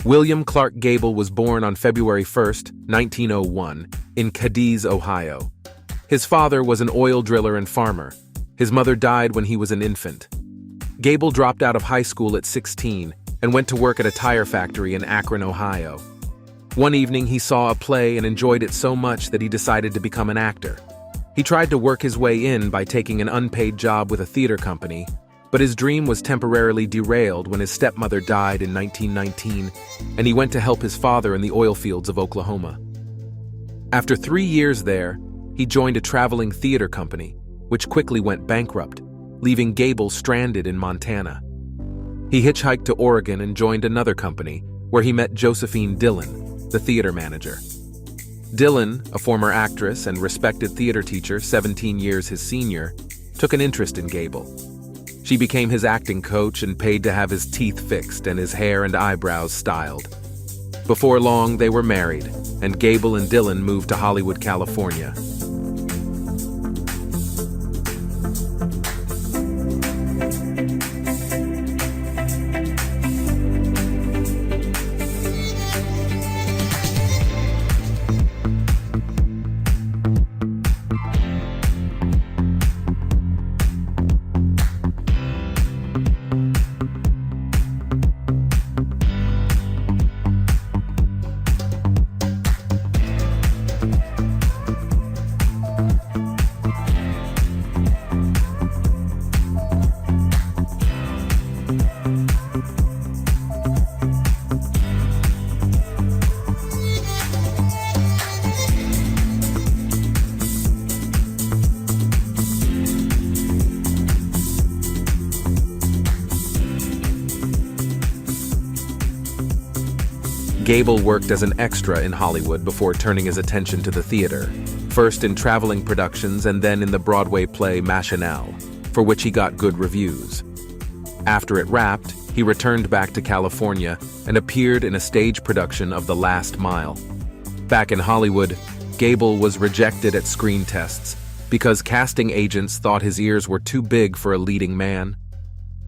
William Clark Gable was born on February 1, 1901, in Cadiz, Ohio. His father was an oil driller and farmer. His mother died when he was an infant. Gable dropped out of high school at 16 and went to work at a tire factory in Akron, Ohio. One evening, he saw a play and enjoyed it so much that he decided to become an actor. He tried to work his way in by taking an unpaid job with a theater company, but his dream was temporarily derailed when his stepmother died in 1919, and he went to help his father in the oilfields of Oklahoma. After 3 years there, he joined a traveling theater company, which quickly went bankrupt, leaving Gable stranded in Montana. He hitchhiked to Oregon and joined another company, where he met Josephine Dillon, the theater manager. Dillon, a former actress and respected theater teacher 17 years his senior, took an interest in Gable. She became his acting coach and paid to have his teeth fixed and his hair and eyebrows styled. Before long, they were married, and Gable and Dillon moved to Hollywood, California. Gable worked as an extra in Hollywood before turning his attention to the theater, first in traveling productions and then in the Broadway play Machinelle, for which he got good reviews. After it wrapped, he returned back to California and appeared in a stage production of The Last Mile. Back in Hollywood, Gable was rejected at screen tests because casting agents thought his ears were too big for a leading man.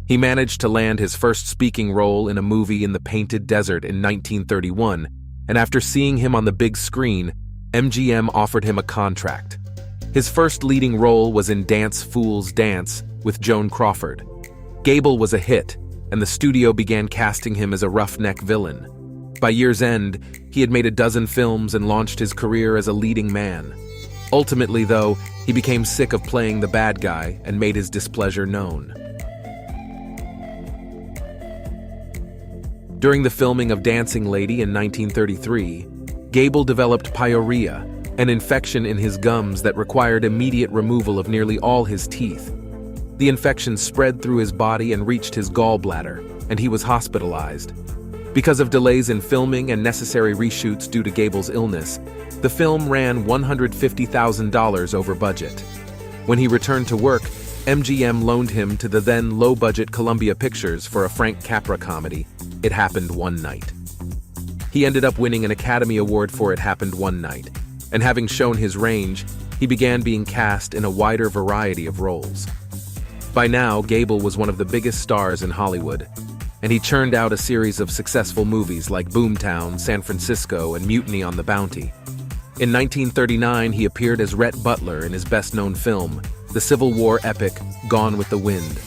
He managed to land his first speaking role in a movie in the Painted Desert in 1931, and after seeing him on the big screen, MGM offered him a contract. His first leading role was in Dance Fools Dance with Joan Crawford. Gable was a hit, and the studio began casting him as a roughneck villain. By year's end, he had made a dozen films and launched his career as a leading man. Ultimately, though, he became sick of playing the bad guy and made his displeasure known. During the filming of Dancing Lady in 1933, Gable developed pyorrhea, an infection in his gums that required immediate removal of nearly all his teeth. The infection spread through his body and reached his gallbladder, and he was hospitalized. Because of delays in filming and necessary reshoots due to Gable's illness, the film ran $150,000 over budget. When he returned to work, MGM loaned him to the then low-budget Columbia Pictures for a Frank Capra comedy, It Happened One Night. He ended up winning an Academy Award for It Happened One Night, and having shown his range, he began being cast in a wider variety of roles. By now, Gable was one of the biggest stars in Hollywood, and he churned out a series of successful movies like Boomtown, San Francisco, and Mutiny on the Bounty. In 1939, he appeared as Rhett Butler in his best-known film, the Civil War epic Gone with the Wind.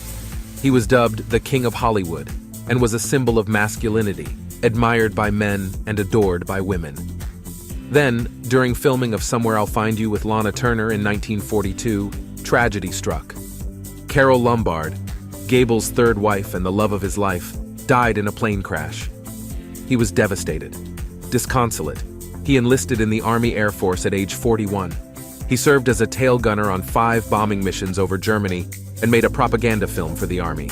He was dubbed the King of Hollywood and was a symbol of masculinity, admired by men and adored by women. Then, during filming of Somewhere I'll Find You with Lana Turner in 1942, tragedy struck. Carol Lombard, Gable's third wife and the love of his life, died in a plane crash. He was devastated, disconsolate. He enlisted in the Army Air Force at age 41. He served as a tail gunner on 5 bombing missions over Germany and made a propaganda film for the Army.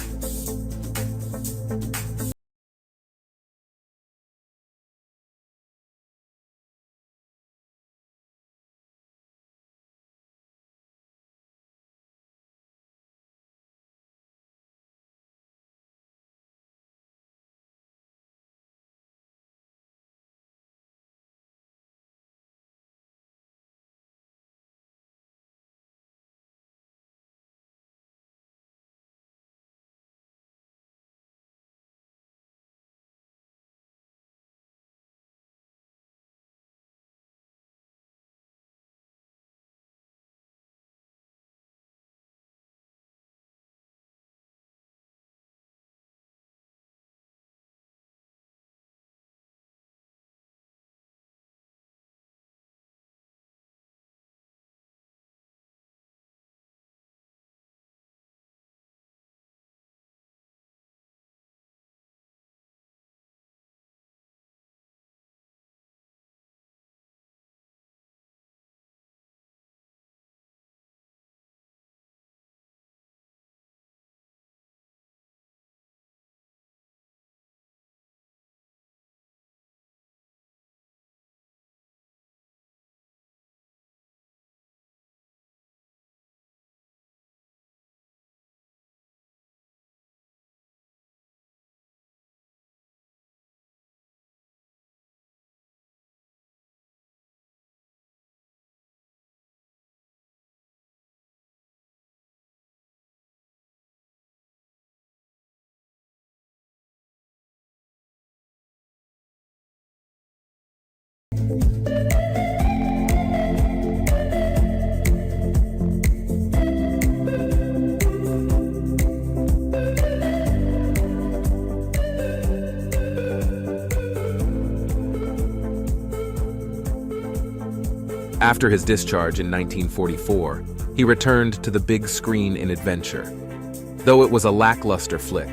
After his discharge in 1944, he returned to the big screen in adventure. Though it was a lackluster flick,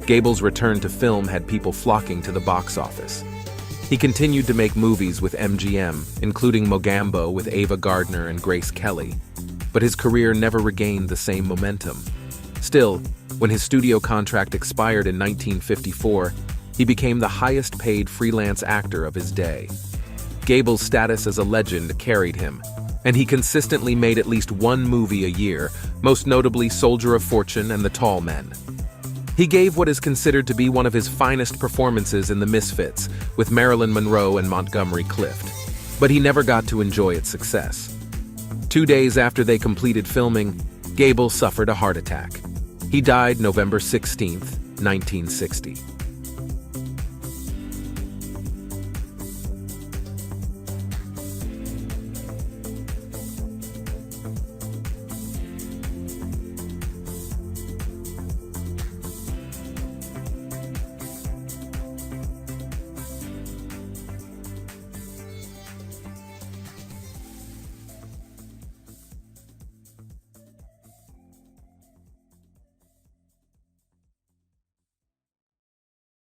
Gable's return to film had people flocking to the box office. He continued to make movies with MGM, including Mogambo with Ava Gardner and Grace Kelly, but his career never regained the same momentum. Still, when his studio contract expired in 1954, he became the highest-paid freelance actor of his day. Gable's status as a legend carried him, and he consistently made at least one movie a year, most notably Soldier of Fortune and The Tall Men. He gave what is considered to be one of his finest performances in The Misfits with Marilyn Monroe and Montgomery Clift, but he never got to enjoy its success. 2 days after they completed filming, Gable suffered a heart attack. He died November 16, 1960.